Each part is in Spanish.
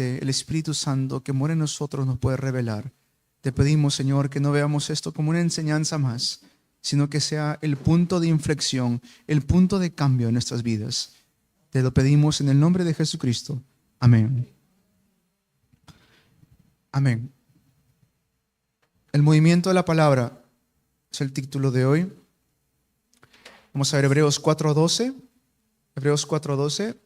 solamente el Espíritu Santo que mora en nosotros nos puede revelar. Te pedimos, Señor, que no veamos esto como una enseñanza más, sino que sea el punto de inflexión, el punto de cambio en nuestras vidas. Te lo pedimos en el nombre de Jesucristo. Amén. Amén. El movimiento de la palabra es el título de hoy. Vamos a ver Hebreos 4:12. Hebreos 4:12.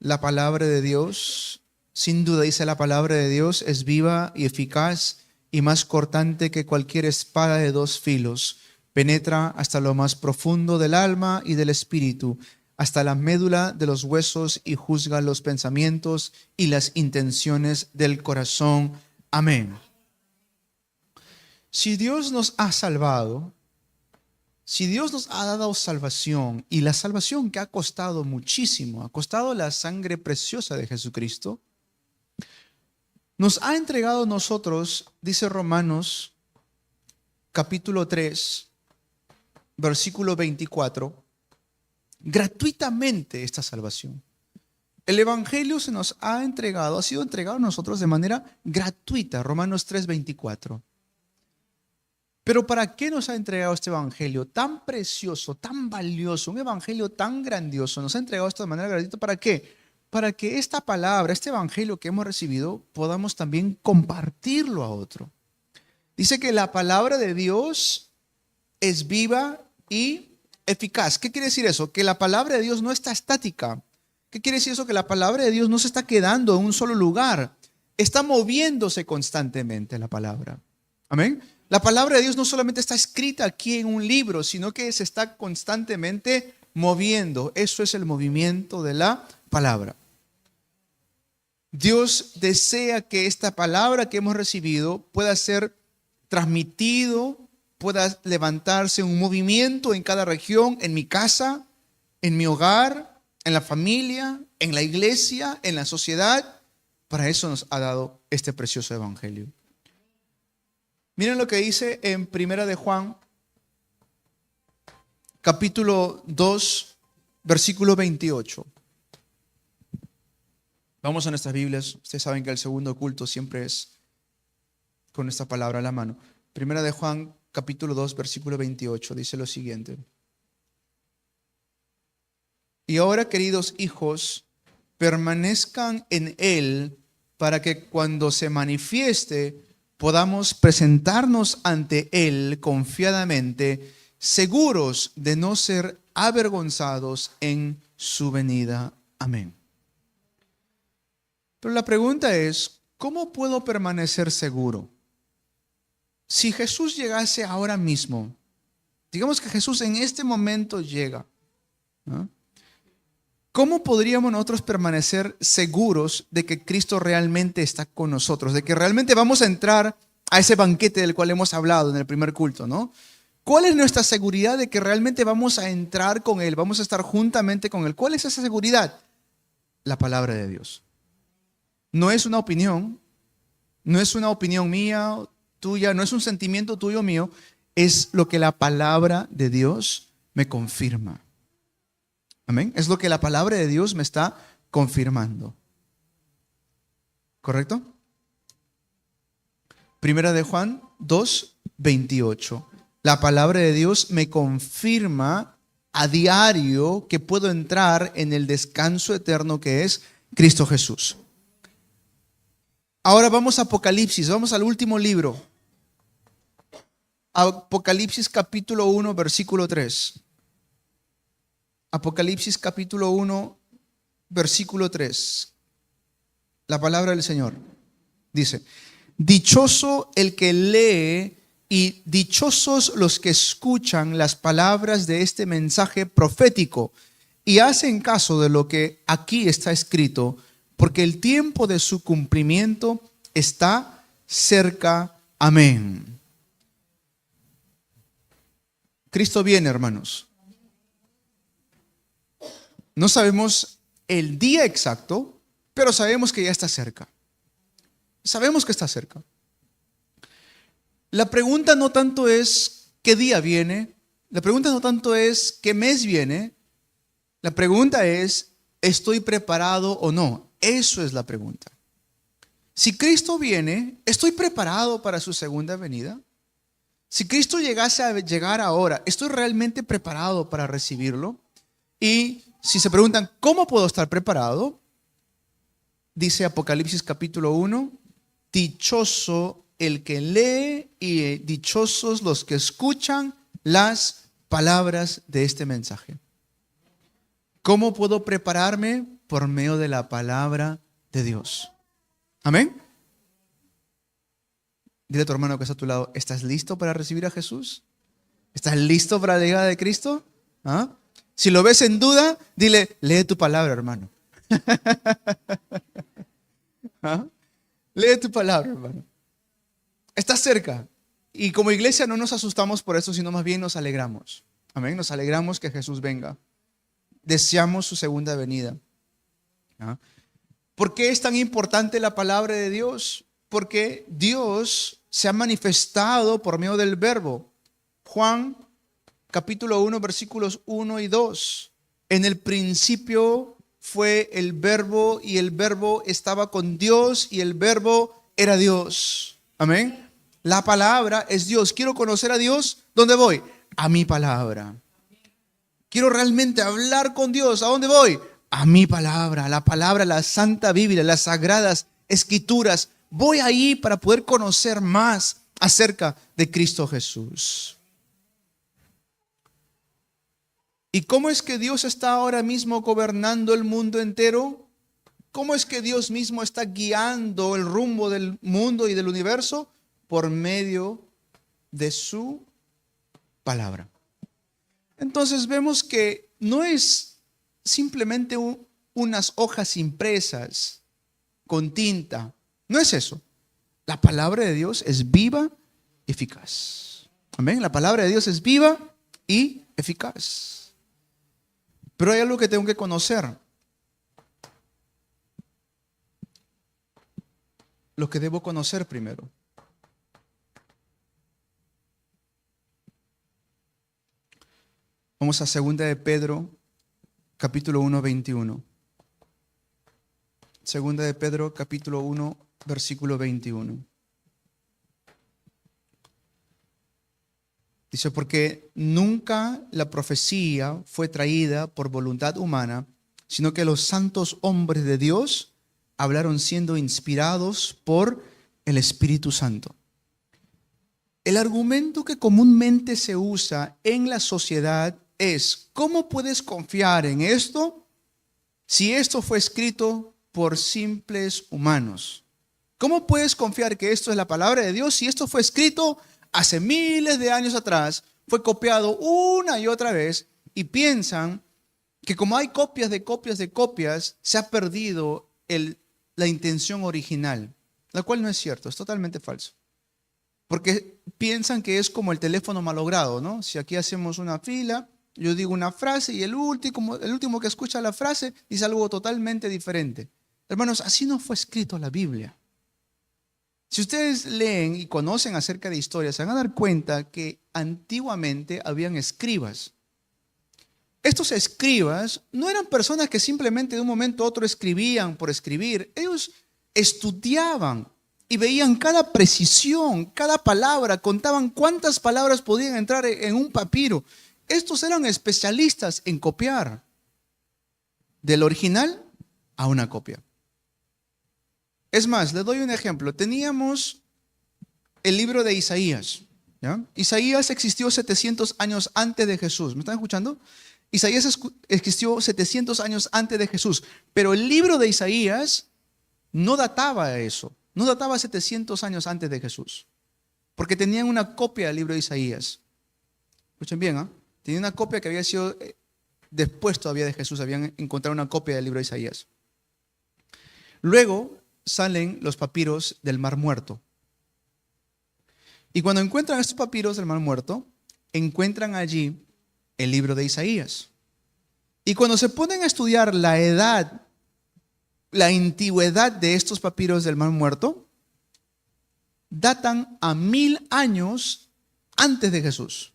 La palabra de Dios, sin duda dice la palabra de Dios, es viva y eficaz y más cortante que cualquier espada de dos filos. Penetra hasta lo más profundo del alma y del espíritu, hasta la médula de los huesos y juzga los pensamientos y las intenciones del corazón. Amén. Si Dios nos ha salvado, si Dios nos ha dado salvación, y la salvación que ha costado muchísimo, ha costado la sangre preciosa de Jesucristo, nos ha entregado a nosotros, dice Romanos capítulo 3, versículo 24, gratuitamente esta salvación. El Evangelio se nos ha entregado, ha sido entregado a nosotros de manera gratuita, Romanos 3, 24. Pero ¿para qué nos ha entregado este evangelio tan precioso, tan valioso, un evangelio tan grandioso? Nos ha entregado esto de manera gratuita. ¿Para qué? Para que esta palabra, este evangelio que hemos recibido, podamos también compartirlo a otro. Dice que la palabra de Dios es viva y eficaz. ¿Qué quiere decir eso? Que la palabra de Dios no está estática. ¿Qué quiere decir eso? Que la palabra de Dios no se está quedando en un solo lugar. Está moviéndose constantemente la palabra. Amén. La palabra de Dios no solamente está escrita aquí en un libro, sino que se está constantemente moviendo. Eso es el movimiento de la palabra. Dios desea que esta palabra que hemos recibido pueda ser transmitido, pueda levantarse un movimiento en cada región, en mi casa, en mi hogar, en la familia, en la iglesia, en la sociedad. Para eso nos ha dado este precioso evangelio. Miren lo que dice en Primera de Juan, capítulo 2, versículo 28. Vamos a nuestras Biblias. Ustedes saben que el segundo culto siempre es con esta palabra a la mano. Primera de Juan, capítulo 2, versículo 28, dice lo siguiente. Y ahora, queridos hijos, permanezcan en Él para que cuando se manifieste podamos presentarnos ante Él confiadamente, seguros de no ser avergonzados en su venida. Amén. Pero la pregunta es, ¿cómo puedo permanecer seguro? Si Jesús llegase ahora mismo, digamos que Jesús en este momento llega, ¿no? ¿Cómo podríamos nosotros permanecer seguros de que Cristo realmente está con nosotros? De que realmente vamos a entrar a ese banquete del cual hemos hablado en el primer culto, ¿no? ¿Cuál es nuestra seguridad de que realmente vamos a entrar con Él? Vamos a estar juntamente con Él. ¿Cuál es esa seguridad? La palabra de Dios. No es una opinión, no es una opinión mía, tuya, no es un sentimiento tuyo o mío, es lo que la palabra de Dios me confirma. Amén. Es lo que la palabra de Dios me está confirmando. ¿Correcto? Primera de Juan 2, 28. La palabra de Dios me confirma a diario que puedo entrar en el descanso eterno que es Cristo Jesús. Ahora vamos a Apocalipsis, vamos al último libro. Apocalipsis capítulo 1, versículo 3. Apocalipsis capítulo 1, versículo 3. La palabra del Señor dice: dichoso el que lee y dichosos los que escuchan las palabras de este mensaje profético y hacen caso de lo que aquí está escrito, porque el tiempo de su cumplimiento está cerca. Amén. Cristo viene, hermanos. No sabemos el día exacto, pero sabemos que ya está cerca. Sabemos que está cerca. La pregunta no tanto es qué día viene, la pregunta no tanto es qué mes viene, la pregunta es, ¿estoy preparado o no? Eso es la pregunta. Si Cristo viene, ¿estoy preparado para su segunda venida? Si Cristo llegase a llegar ahora, ¿estoy realmente preparado para recibirlo? Y si se preguntan, ¿cómo puedo estar preparado? Dice Apocalipsis capítulo 1, dichoso el que lee y dichosos los que escuchan las palabras de este mensaje. ¿Cómo puedo prepararme? Por medio de la palabra de Dios. Amén. Dile a tu hermano que está a tu lado, ¿estás listo para recibir a Jesús? ¿Estás listo para la llegada de Cristo? ¿Ah? Si lo ves en duda, dile, lee tu palabra, hermano. ¿Ah? Lee tu palabra, hermano. Estás cerca. Y como iglesia no nos asustamos por eso, sino más bien nos alegramos. Amén. Nos alegramos que Jesús venga. Deseamos su segunda venida. ¿Ah? ¿Por qué es tan importante la palabra de Dios? Porque Dios se ha manifestado por medio del verbo. Juan capítulo 1, versículos 1 y 2. En el principio fue el verbo y el verbo estaba con Dios y el verbo era Dios. Amén. La palabra es Dios. Quiero conocer a Dios. ¿Dónde voy? A mi palabra. Quiero realmente hablar con Dios. ¿A dónde voy? A mi palabra, la Santa Biblia, las Sagradas Escrituras. Voy ahí para poder conocer más acerca de Cristo Jesús. ¿Y cómo es que Dios está ahora mismo gobernando el mundo entero? ¿Cómo es que Dios mismo está guiando el rumbo del mundo y del universo? Por medio de su palabra. Entonces vemos que no es simplemente unas hojas impresas con tinta. No es eso. La palabra de Dios es viva y eficaz. Amén. La palabra de Dios es viva y eficaz. Pero hay algo que tengo que conocer. Lo que debo conocer primero. Vamos a 2 de Pedro, capítulo 1, 21. 2 de Pedro, capítulo 1, versículo 21. Dice, porque nunca la profecía fue traída por voluntad humana, sino que los santos hombres de Dios hablaron siendo inspirados por el Espíritu Santo. El argumento que comúnmente se usa en la sociedad es, ¿cómo puedes confiar en esto si esto fue escrito por simples humanos? ¿Cómo puedes confiar que esto es la palabra de Dios si esto fue escrito hace miles de años atrás, fue copiado una y otra vez y piensan que como hay copias de copias de copias, se ha perdido la intención original, la cual no es cierto, es totalmente falso. Porque piensan que es como el teléfono malogrado, ¿no? Si aquí hacemos una fila, yo digo una frase y el último que escucha la frase dice algo totalmente diferente. Hermanos, así no fue escrito la Biblia. Si ustedes leen y conocen acerca de historia, se van a dar cuenta que antiguamente habían escribas. Estos escribas no eran personas que simplemente de un momento a otro escribían por escribir. Ellos estudiaban y veían cada precisión, cada palabra, contaban cuántas palabras podían entrar en un papiro. Estos eran especialistas en copiar del original a una copia. Es más, les doy un ejemplo. Teníamos el libro de Isaías, ¿ya? Isaías existió 700 años antes de Jesús. ¿Me están escuchando? Isaías existió 700 años antes de Jesús. Pero el libro de Isaías no databa eso. No databa 700 años antes de Jesús. Porque tenían una copia del libro de Isaías. Escuchen bien, ¿eh? Tenían una copia que había sido después todavía de Jesús. Habían encontrado una copia del libro de Isaías. Luego salen los papiros del Mar Muerto. Y cuando encuentran estos papiros del Mar Muerto, encuentran allí el libro de Isaías. Y cuando se ponen a estudiar la edad, la antigüedad de estos papiros del Mar Muerto, datan a 1000 años antes de Jesús.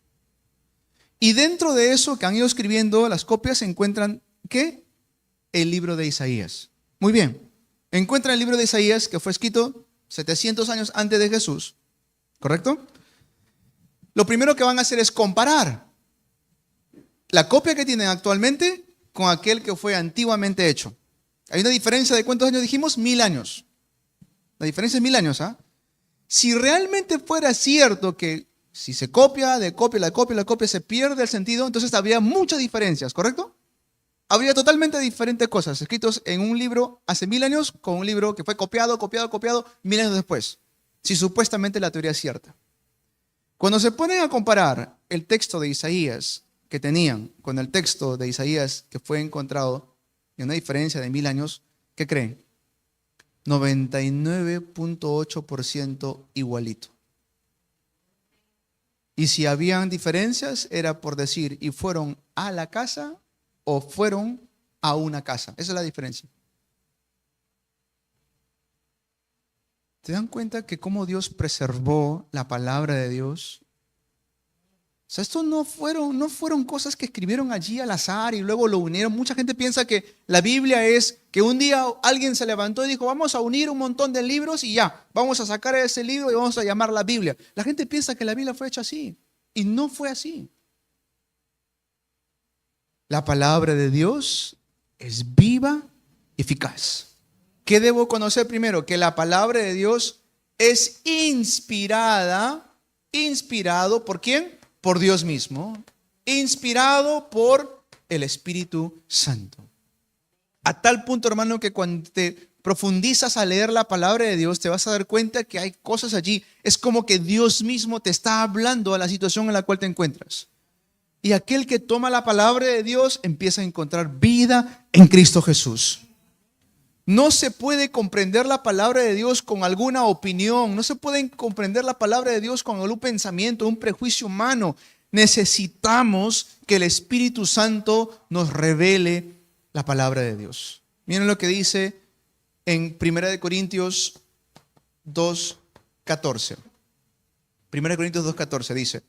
Y dentro de eso que han ido escribiendo las copias se encuentran, ¿qué? El libro de Isaías. Muy bien. Encuentran el libro de Isaías, que fue escrito 700 años antes de Jesús, ¿correcto? Lo primero que van a hacer es comparar la copia que tienen actualmente con aquel que fue antiguamente hecho. Hay una diferencia de ¿cuántos años dijimos? 1000 años. La diferencia es 1000 años, ¿ah? Si realmente fuera cierto que si se copia, la copia, se pierde el sentido, entonces habría muchas diferencias, ¿correcto? Habría totalmente diferentes cosas escritos en un libro hace 1000 años con un libro que fue copiado 1000 años después, si supuestamente la teoría es cierta. Cuando se ponen a comparar el texto de Isaías que tenían con el texto de Isaías que fue encontrado en una diferencia de 1000 años, ¿qué creen? 99.8% igualito. Y si habían diferencias, era por decir, y fueron a la casa o fueron a una casa. Esa es la diferencia. ¿Te dan cuenta que cómo Dios preservó la palabra de Dios? O sea, esto no fueron cosas que escribieron allí al azar y luego lo unieron. Mucha gente piensa que la Biblia es que un día alguien se levantó y dijo, vamos a unir un montón de libros y ya, vamos a sacar ese libro y vamos a llamar la Biblia. La gente piensa que la Biblia fue hecha así y no fue así. La palabra de Dios es viva y eficaz. ¿Qué debo conocer primero? Que la palabra de Dios es inspirado, ¿por quién? Por Dios mismo, inspirado por el Espíritu Santo. A tal punto, hermano, que cuando te profundizas a leer la palabra de Dios, te vas a dar cuenta que hay cosas allí. Es como que Dios mismo te está hablando a la situación en la cual te encuentras. Y aquel que toma la palabra de Dios empieza a encontrar vida en Cristo Jesús. No se puede comprender la palabra de Dios con alguna opinión. No se puede comprender la palabra de Dios con algún pensamiento, un prejuicio humano. Necesitamos que el Espíritu Santo nos revele la palabra de Dios. Miren lo que dice en 1 Corintios 2:14. 1 Corintios 2:14 dice: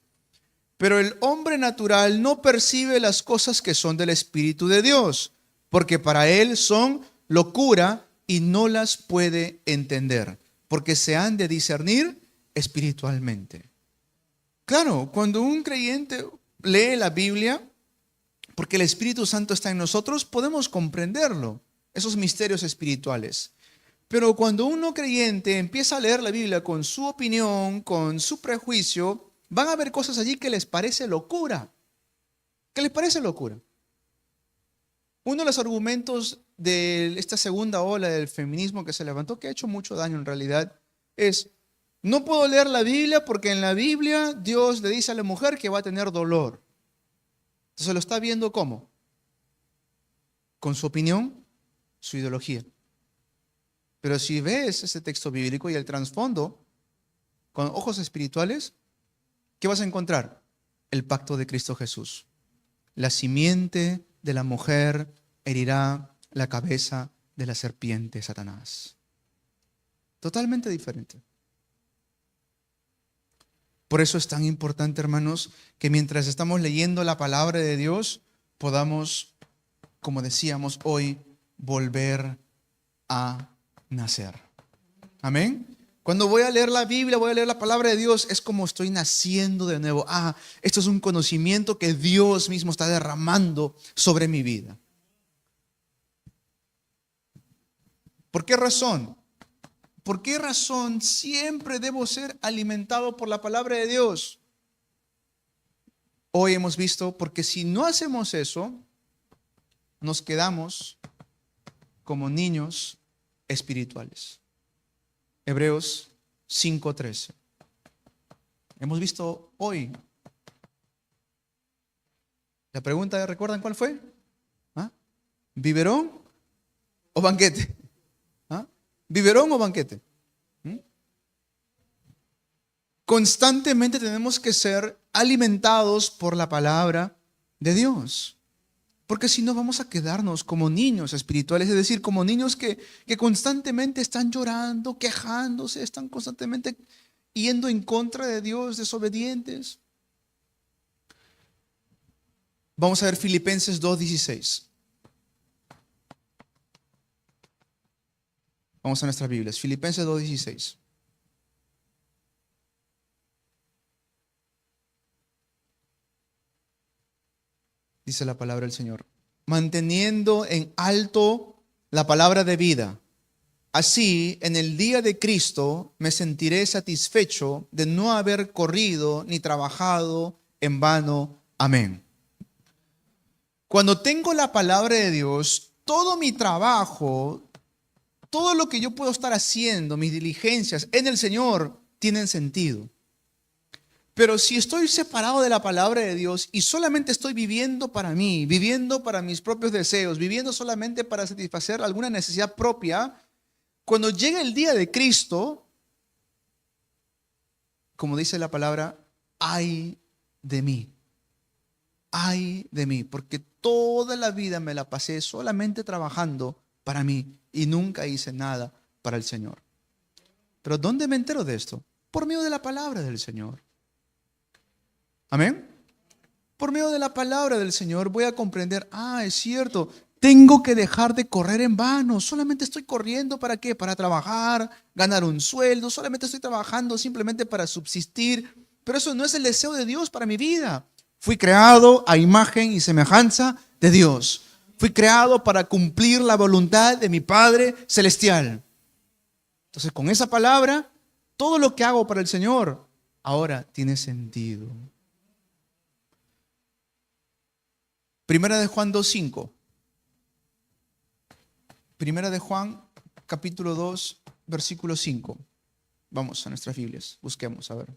pero el hombre natural no percibe las cosas que son del Espíritu de Dios, porque para él son locura y no las puede entender, porque se han de discernir espiritualmente. Claro, cuando un creyente lee la Biblia, porque el Espíritu Santo está en nosotros, podemos comprenderlo, esos misterios espirituales. Pero cuando un no creyente empieza a leer la Biblia con su opinión, con su prejuicio, van a ver cosas allí que les parece locura. ¿Qué les parece locura? Uno de los argumentos de esta segunda ola del feminismo que se levantó, que ha hecho mucho daño en realidad, es: no puedo leer la Biblia porque en la Biblia Dios le dice a la mujer que va a tener dolor. Entonces lo está viendo ¿cómo? Con su opinión, su ideología. Pero si ves ese texto bíblico y el trasfondo con ojos espirituales, ¿qué vas a encontrar? El pacto de Cristo Jesús. La simiente de la mujer herirá la cabeza de la serpiente, Satanás. Totalmente diferente. Por eso es tan importante, hermanos, que mientras estamos leyendo la palabra de Dios, podamos, como decíamos hoy, volver a nacer. Amén. Cuando voy a leer la Biblia, voy a leer la palabra de Dios, es como estoy naciendo de nuevo. Esto es un conocimiento que Dios mismo está derramando sobre mi vida. ¿Por qué razón? ¿Por qué razón siempre debo ser alimentado por la palabra de Dios? Hoy hemos visto, porque si no hacemos eso, nos quedamos como niños espirituales. Hebreos 5:13. Hemos visto hoy. La pregunta, ¿recuerdan cuál fue? ¿Biberón o banquete? ¿Biberón o banquete? Constantemente tenemos que ser alimentados por la palabra de Dios. Porque si no vamos a quedarnos como niños espirituales, es decir, como niños que constantemente están llorando, quejándose, están constantemente yendo en contra de Dios, desobedientes. Vamos a ver Filipenses 2:16. Vamos a nuestras Biblias. Filipenses 2:16. Dice la palabra del Señor. Manteniendo en alto la palabra de vida. Así, en el día de Cristo, me sentiré satisfecho de no haber corrido ni trabajado en vano. Amén. Cuando tengo la palabra de Dios, todo mi trabajo, todo lo que yo puedo estar haciendo, mis diligencias en el Señor, tienen sentido. Pero si estoy separado de la palabra de Dios y solamente estoy viviendo para mí, viviendo para mis propios deseos, viviendo solamente para satisfacer alguna necesidad propia, cuando llega el día de Cristo, como dice la palabra, ay de mí. Ay de mí, porque toda la vida me la pasé solamente trabajando para mí y nunca hice nada para el Señor. Pero ¿dónde me entero de esto? Por medio de la palabra del Señor. Amén. Por medio de la palabra del Señor voy a comprender, es cierto, tengo que dejar de correr en vano. Solamente estoy corriendo ¿para qué? Para trabajar, ganar un sueldo. Solamente estoy trabajando simplemente para subsistir. Pero eso no es el deseo de Dios para mi vida. Fui creado a imagen y semejanza de Dios. Fui creado para cumplir la voluntad de mi Padre Celestial. Entonces, con esa palabra, todo lo que hago para el Señor ahora tiene sentido. Primera de Juan 2:5. Primera de Juan, capítulo 2, versículo 5. Vamos a nuestras Biblias, busquemos, a ver.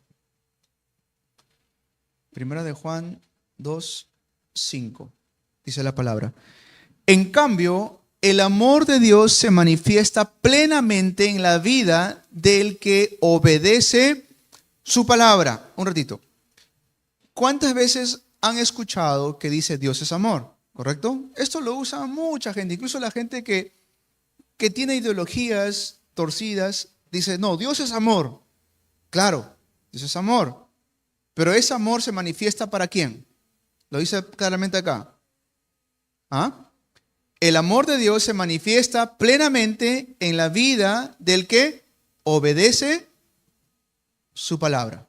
Primera de Juan 2:5. Dice la palabra. En cambio, el amor de Dios se manifiesta plenamente en la vida del que obedece su palabra. Un ratito. ¿Cuántas veces han escuchado que dice Dios es amor? ¿Correcto? Esto lo usa mucha gente, incluso la gente que tiene ideologías torcidas, dice, no, Dios es amor. Claro, Dios es amor. Pero ese amor se manifiesta ¿para quién? Lo dice claramente acá. El amor de Dios se manifiesta plenamente en la vida del que obedece su palabra.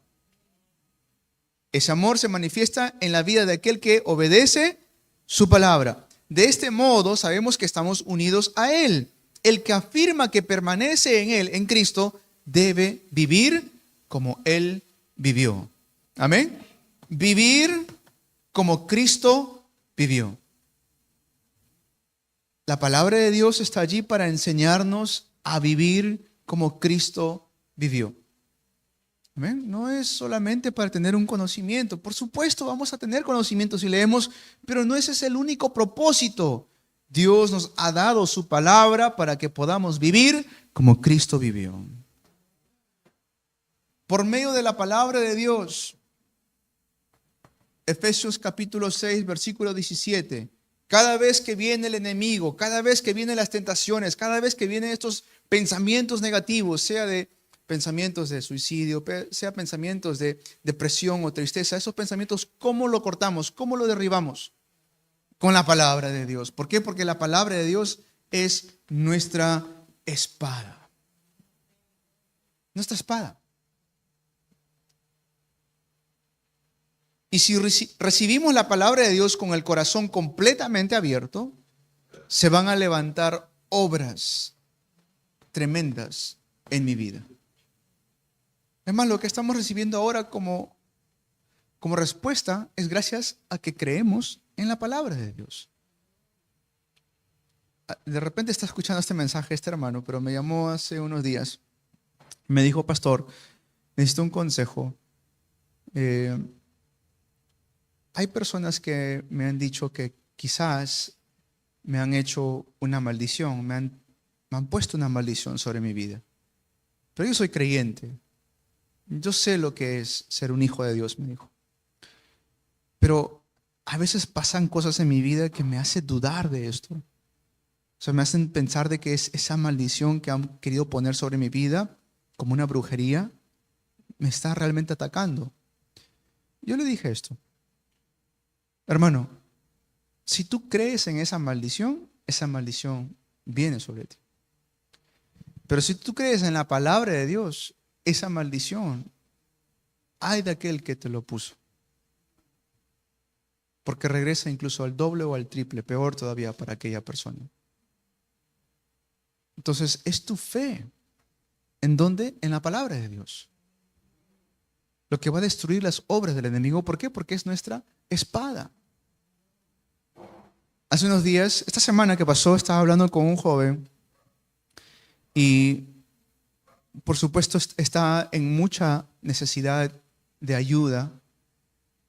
Ese amor se manifiesta en la vida de aquel que obedece su palabra. De este modo sabemos que estamos unidos a Él. El que afirma que permanece en Él, en Cristo, debe vivir como Él vivió. Amén. Vivir como Cristo vivió. La palabra de Dios está allí para enseñarnos a vivir como Cristo vivió. ¿Amén? No es solamente para tener un conocimiento. Por supuesto, vamos a tener conocimiento si leemos, pero no ese es el único propósito. Dios nos ha dado su palabra para que podamos vivir como Cristo vivió. Por medio de la palabra de Dios, Efesios capítulo 6, versículo 17. Cada vez que viene el enemigo, cada vez que vienen las tentaciones, cada vez que vienen estos pensamientos negativos, sea de pensamientos de suicidio, sea pensamientos de depresión o tristeza, esos pensamientos, ¿cómo lo cortamos? ¿Cómo lo derribamos? Con la palabra de Dios. ¿Por qué? Porque la palabra de Dios es nuestra espada. Nuestra espada. Y si recibimos la palabra de Dios con el corazón completamente abierto, se van a levantar obras tremendas en mi vida. Es más, lo que estamos recibiendo ahora como respuesta es gracias a que creemos en la palabra de Dios. De repente está escuchando este mensaje este hermano, pero me llamó hace unos días. Me dijo, pastor, necesito un consejo. Hay personas que me han dicho que quizás me han hecho una maldición, me han puesto una maldición sobre mi vida. Pero yo soy creyente. Yo sé lo que es ser un hijo de Dios, me dijo. Pero a veces pasan cosas en mi vida que me hacen dudar de esto. O sea, me hacen pensar de que es esa maldición que han querido poner sobre mi vida, como una brujería, me está realmente atacando. Yo le dije esto. Hermano, si tú crees en esa maldición viene sobre ti. Pero si tú crees en la palabra de Dios, esa maldición, ay de aquel que te lo puso. Porque regresa incluso al doble o al triple, peor todavía para aquella persona. Entonces, es tu fe. ¿En dónde? En la palabra de Dios. Lo que va a destruir las obras del enemigo. ¿Por qué? Porque es nuestra espada. Hace unos días, esta semana que pasó, estaba hablando con un joven y por supuesto está en mucha necesidad de ayuda.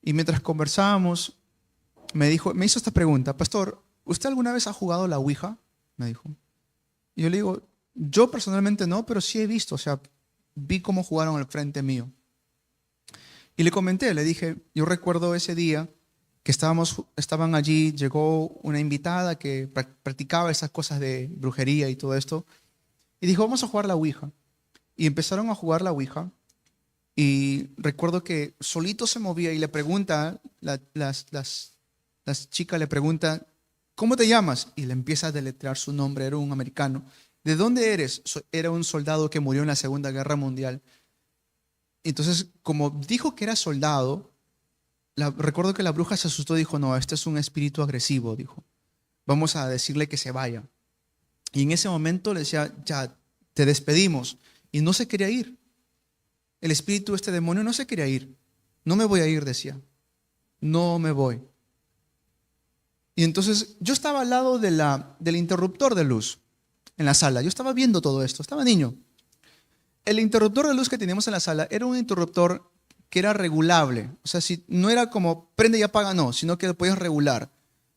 Y mientras conversábamos, me hizo esta pregunta: Pastor, ¿usted alguna vez ha jugado la Ouija? Me dijo. Y yo le digo, yo personalmente no, pero sí he visto, o sea, vi cómo jugaron al frente mío. Y le comenté, le dije, yo recuerdo ese día que estaban allí, llegó una invitada que practicaba esas cosas de brujería y todo esto, y dijo, vamos a jugar la Ouija. Y empezaron a jugar la Ouija, y recuerdo que solito se movía y le pregunta, las chicas le preguntan, ¿cómo te llamas? Y le empieza a deletrear su nombre, era un americano. ¿De dónde eres? Era un soldado que murió en la Segunda Guerra Mundial. Entonces, como dijo que era soldado, recuerdo que la bruja se asustó y dijo, no, este es un espíritu agresivo, dijo. Vamos a decirle que se vaya. Y en ese momento le decía, ya, te despedimos. Y no se quería ir. El espíritu, este demonio, no se quería ir. No me voy a ir, decía. No me voy. Y entonces yo estaba al lado del interruptor de luz en la sala. Yo estaba viendo todo esto, estaba niño. El interruptor de luz que teníamos en la sala era un interruptor que era regulable. O sea, si no era como prende y apaga, no, sino que lo podías regular.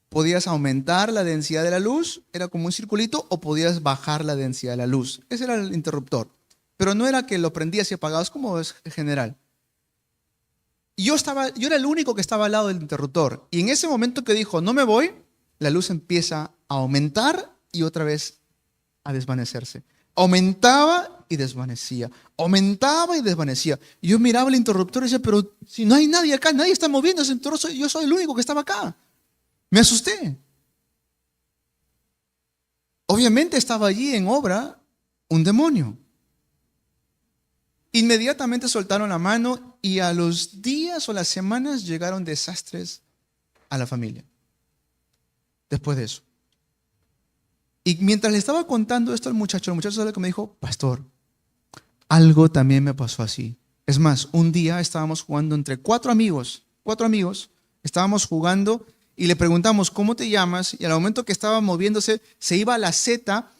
Podías aumentar la densidad de la luz, era como un circulito, o podías bajar la densidad de la luz. Ese era el interruptor. Pero no era que lo prendías y apagabas como es general. Y yo era el único que estaba al lado del interruptor. Y en ese momento que dijo, no me voy, la luz empieza a aumentar y otra vez a desvanecerse. Aumentaba y desvanecía. Aumentaba y desvanecía. Y yo miraba el interruptor y decía, pero si no hay nadie acá, nadie está moviendo ese interruptor, yo soy el único que estaba acá. Me asusté. Obviamente estaba allí en obra un demonio. Inmediatamente soltaron la mano y a los días o las semanas llegaron desastres a la familia. Después de eso. Y mientras le estaba contando esto al muchacho, el muchacho sabe que me dijo, pastor, algo también me pasó así. Es más, un día estábamos jugando entre cuatro amigos, estábamos jugando y le preguntamos, ¿cómo te llamas? Y al momento que estaba moviéndose, se iba a la Z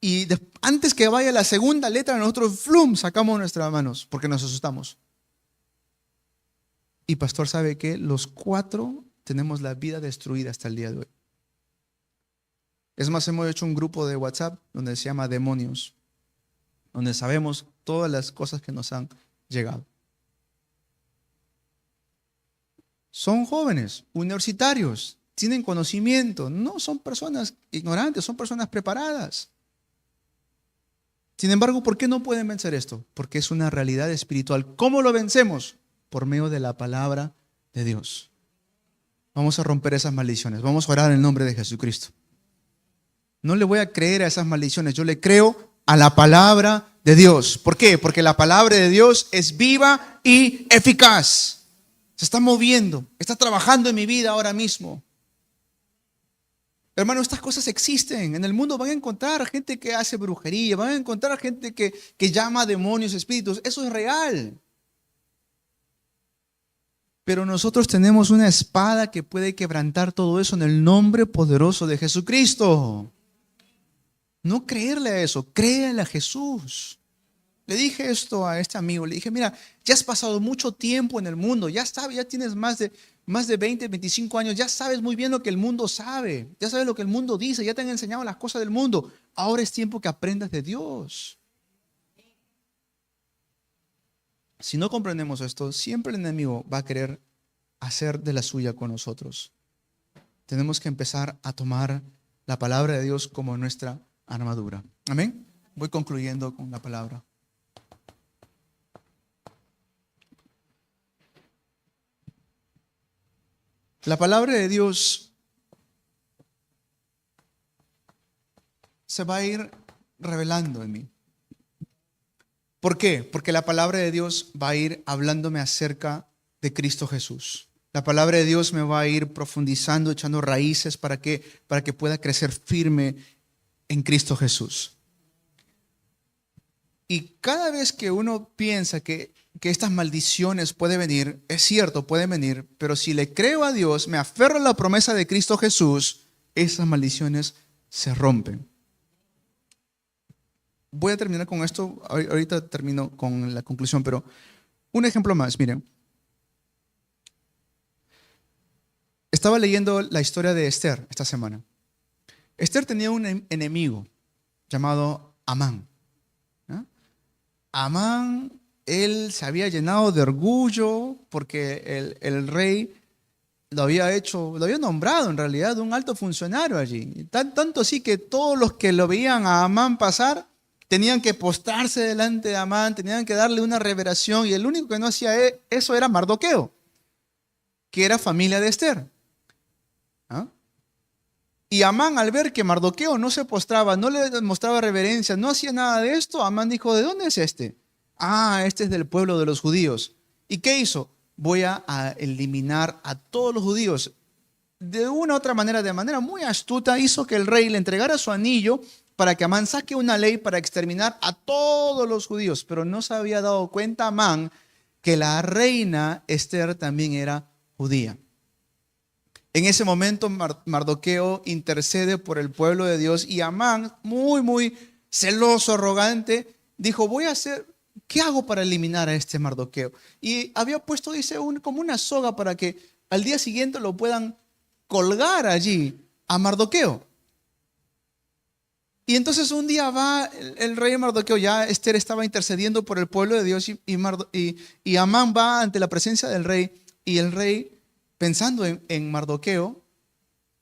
y antes que vaya la segunda letra, nosotros flum, sacamos nuestras manos porque nos asustamos. Y pastor, ¿sabe qué? Los cuatro tenemos la vida destruida hasta el día de hoy. Es más, hemos hecho un grupo de WhatsApp donde se llama Demonios, donde sabemos todas las cosas que nos han llegado. Son jóvenes, universitarios, tienen conocimiento, no son personas ignorantes, son personas preparadas. Sin embargo, ¿por qué no pueden vencer esto? Porque es una realidad espiritual. ¿Cómo lo vencemos? Por medio de la palabra de Dios. Vamos a romper esas maldiciones. Vamos a orar en el nombre de Jesucristo. No le voy a creer a esas maldiciones, yo le creo a la palabra de Dios. ¿Por qué? Porque la palabra de Dios es viva y eficaz. Se está moviendo, está trabajando en mi vida ahora mismo. Hermano, estas cosas existen. En el mundo van a encontrar gente que hace brujería, van a encontrar gente que llama a demonios, espíritus. Eso es real. Pero nosotros tenemos una espada que puede quebrantar todo eso en el nombre poderoso de Jesucristo. No creerle a eso, créele a Jesús. Le dije esto a este amigo, le dije, mira, ya has pasado mucho tiempo en el mundo, ya sabes, ya tienes más de 20, 25 años, ya sabes muy bien lo que el mundo sabe, ya sabes lo que el mundo dice, ya te han enseñado las cosas del mundo. Ahora es tiempo que aprendas de Dios. Si no comprendemos esto, siempre el enemigo va a querer hacer de la suya con nosotros. Tenemos que empezar a tomar la palabra de Dios como nuestra armadura. Amén. Voy concluyendo con la palabra. La palabra de Dios se va a ir revelando en mí. ¿Por qué? Porque la palabra de Dios va a ir hablándome acerca de Cristo Jesús. La palabra de Dios me va a ir profundizando, echando raíces para que pueda crecer firme en Cristo Jesús. Y cada vez que uno piensa que estas maldiciones pueden venir, es cierto, pueden venir, pero si le creo a Dios, me aferro a la promesa de Cristo Jesús, esas maldiciones se rompen. Voy a terminar con esto, ahorita termino con la conclusión, pero un ejemplo más, miren. Estaba leyendo la historia de Esther esta semana. Esther tenía un enemigo llamado Amán. ¿No? Amán, él se había llenado de orgullo porque el rey lo había nombrado en realidad un alto funcionario allí. Tanto así que todos los que lo veían a Amán pasar tenían que postrarse delante de Amán, tenían que darle una reverencia, y el único que no hacía eso era Mardoqueo, que era familia de Esther. ¿Ah? Y Amán, al ver que Mardoqueo no se postraba, no le mostraba reverencia, no hacía nada de esto, Amán dijo: ¿de dónde es este? Ah, este es del pueblo de los judíos. ¿Y qué hizo? Voy a eliminar a todos los judíos. De una u otra manera, de manera muy astuta, hizo que el rey le entregara su anillo para que Amán saque una ley para exterminar a todos los judíos. Pero no se había dado cuenta Amán que la reina Esther también era judía. En ese momento Mardoqueo intercede por el pueblo de Dios y Amán, muy celoso, arrogante, dijo: ¿qué hago para eliminar a este Mardoqueo? Y había puesto, dice, como una soga para que al día siguiente lo puedan colgar allí a Mardoqueo. Y entonces un día va el rey Mardoqueo, ya Esther estaba intercediendo por el pueblo de Dios, y Amán va ante la presencia del rey, y el rey, pensando en Mardoqueo,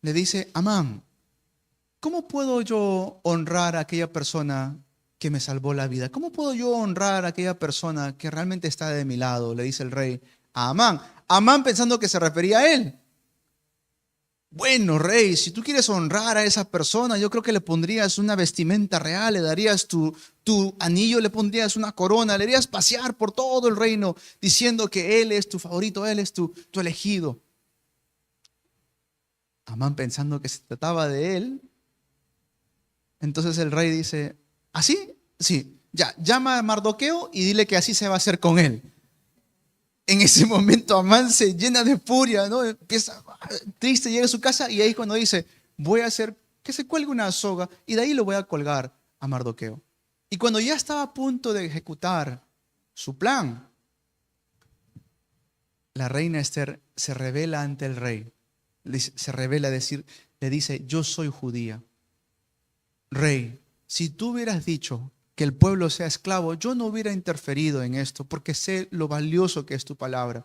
le dice: Amán, ¿cómo puedo yo honrar a aquella persona que me salvó la vida? ¿Cómo puedo yo honrar a aquella persona que realmente está de mi lado? Le dice el rey a Amán. Amán, pensando que se refería a él. Bueno, rey, si tú quieres honrar a esa persona, yo creo que le pondrías una vestimenta real, le darías tu anillo, le pondrías una corona, le harías pasear por todo el reino diciendo que él es tu favorito, él es tu elegido. Amán, pensando que se trataba de él, entonces el rey dice: ¿así? Sí, ya, llama a Mardoqueo y dile que así se va a hacer con él. En ese momento Amán se llena de furia, ¿no? Empieza triste, llega a su casa, y ahí cuando dice: voy a hacer que se cuelgue una soga y de ahí lo voy a colgar a Mardoqueo. Y cuando ya estaba a punto de ejecutar su plan, la reina Esther se revela ante el rey. Se revela a decir, le dice: yo soy judía. Rey, si tú hubieras dicho que el pueblo sea esclavo, yo no hubiera interferido en esto, porque sé lo valioso que es tu palabra.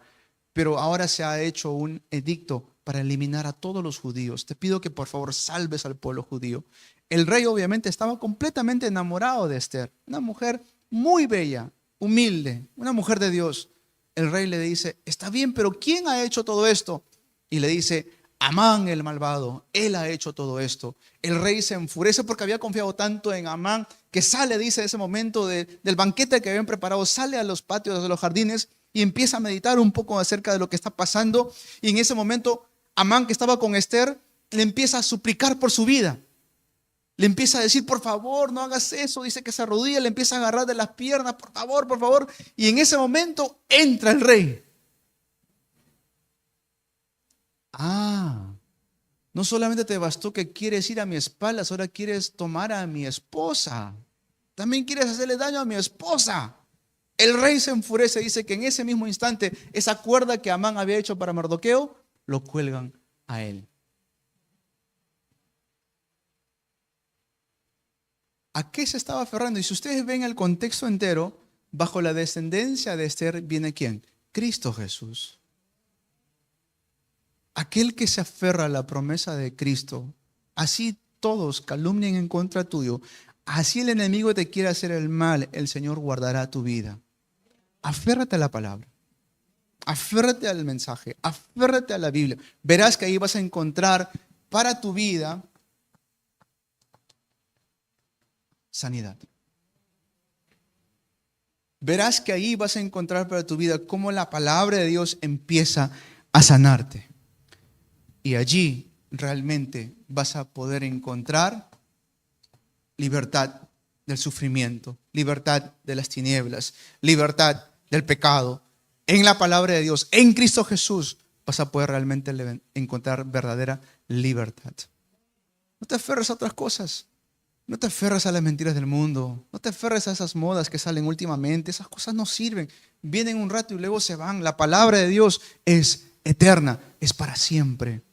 Pero ahora se ha hecho un edicto para eliminar a todos los judíos. Te pido que por favor salves al pueblo judío. El rey obviamente estaba completamente enamorado de Esther, una mujer muy bella, humilde, una mujer de Dios. El rey le dice: está bien, pero ¿quién ha hecho todo esto? Y le dice: Amán el malvado, él ha hecho todo esto. El rey se enfurece porque había confiado tanto en Amán, que sale, dice, ese momento del banquete que habían preparado, sale a los patios, a los jardines, y empieza a meditar un poco acerca de lo que está pasando. Y en ese momento Amán, que estaba con Esther, le empieza a suplicar por su vida. Le empieza a decir: por favor, no hagas eso. Dice que se arrodilla, le empieza a agarrar de las piernas: por favor, por favor. Y en ese momento entra el rey. No solamente te bastó que quieres ir a mis espaldas, ahora quieres tomar a mi esposa. También quieres hacerle daño a mi esposa. El rey se enfurece, dice que en ese mismo instante esa cuerda que Amán había hecho para Mardoqueo, lo cuelgan a él. ¿A qué se estaba aferrando? Y si ustedes ven el contexto entero, bajo la descendencia de Esther viene ¿quién? Cristo Jesús. Aquel que se aferra a la promesa de Cristo, así todos calumnien en contra tuyo, así el enemigo te quiere hacer el mal, el Señor guardará tu vida. Aférrate a la palabra, aférrate al mensaje, aférrate a la Biblia. Verás que ahí vas a encontrar para tu vida sanidad. Verás que ahí vas a encontrar para tu vida cómo la palabra de Dios empieza a sanarte. Y allí realmente vas a poder encontrar libertad del sufrimiento, libertad de las tinieblas, libertad del pecado. En la palabra de Dios, en Cristo Jesús, vas a poder realmente encontrar verdadera libertad. No te aferres a otras cosas. No te aferres a las mentiras del mundo. No te aferres a esas modas que salen últimamente. Esas cosas no sirven. Vienen un rato y luego se van. La palabra de Dios es eterna, es para siempre.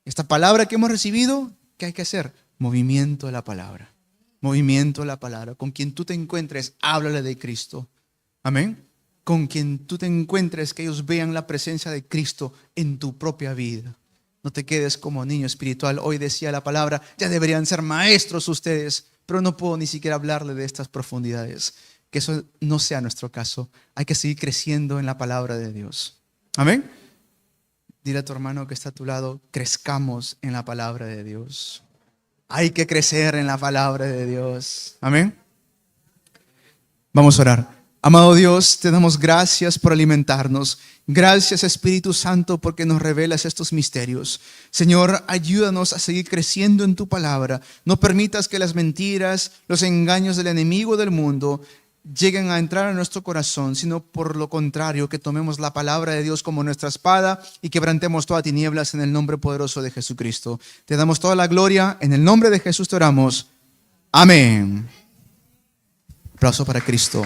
Esta palabra que hemos recibido, ¿qué hay que hacer? Movimiento de la palabra. Movimiento de la palabra. Con quien tú te encuentres, háblale de Cristo. Amén. Con quien tú te encuentres, que ellos vean la presencia de Cristo en tu propia vida. No te quedes como niño espiritual. Hoy decía la palabra, ya deberían ser maestros ustedes, pero no puedo ni siquiera hablarle de estas profundidades. Que eso no sea nuestro caso. Hay que seguir creciendo en la palabra de Dios. Amén. Dile a tu hermano que está a tu lado, crezcamos en la palabra de Dios. Hay que crecer en la palabra de Dios. Amén. Vamos a orar. Amado Dios, te damos gracias por alimentarnos. Gracias, Espíritu Santo, porque nos revelas estos misterios. Señor, ayúdanos a seguir creciendo en tu palabra. No permitas que las mentiras, los engaños del enemigo del mundo lleguen a entrar a nuestro corazón, sino por lo contrario, que tomemos la palabra de Dios como nuestra espada y quebrantemos todas tinieblas en el nombre poderoso de Jesucristo. Te damos toda la gloria. En el nombre de Jesús te oramos. Amén. Aplauso para Cristo.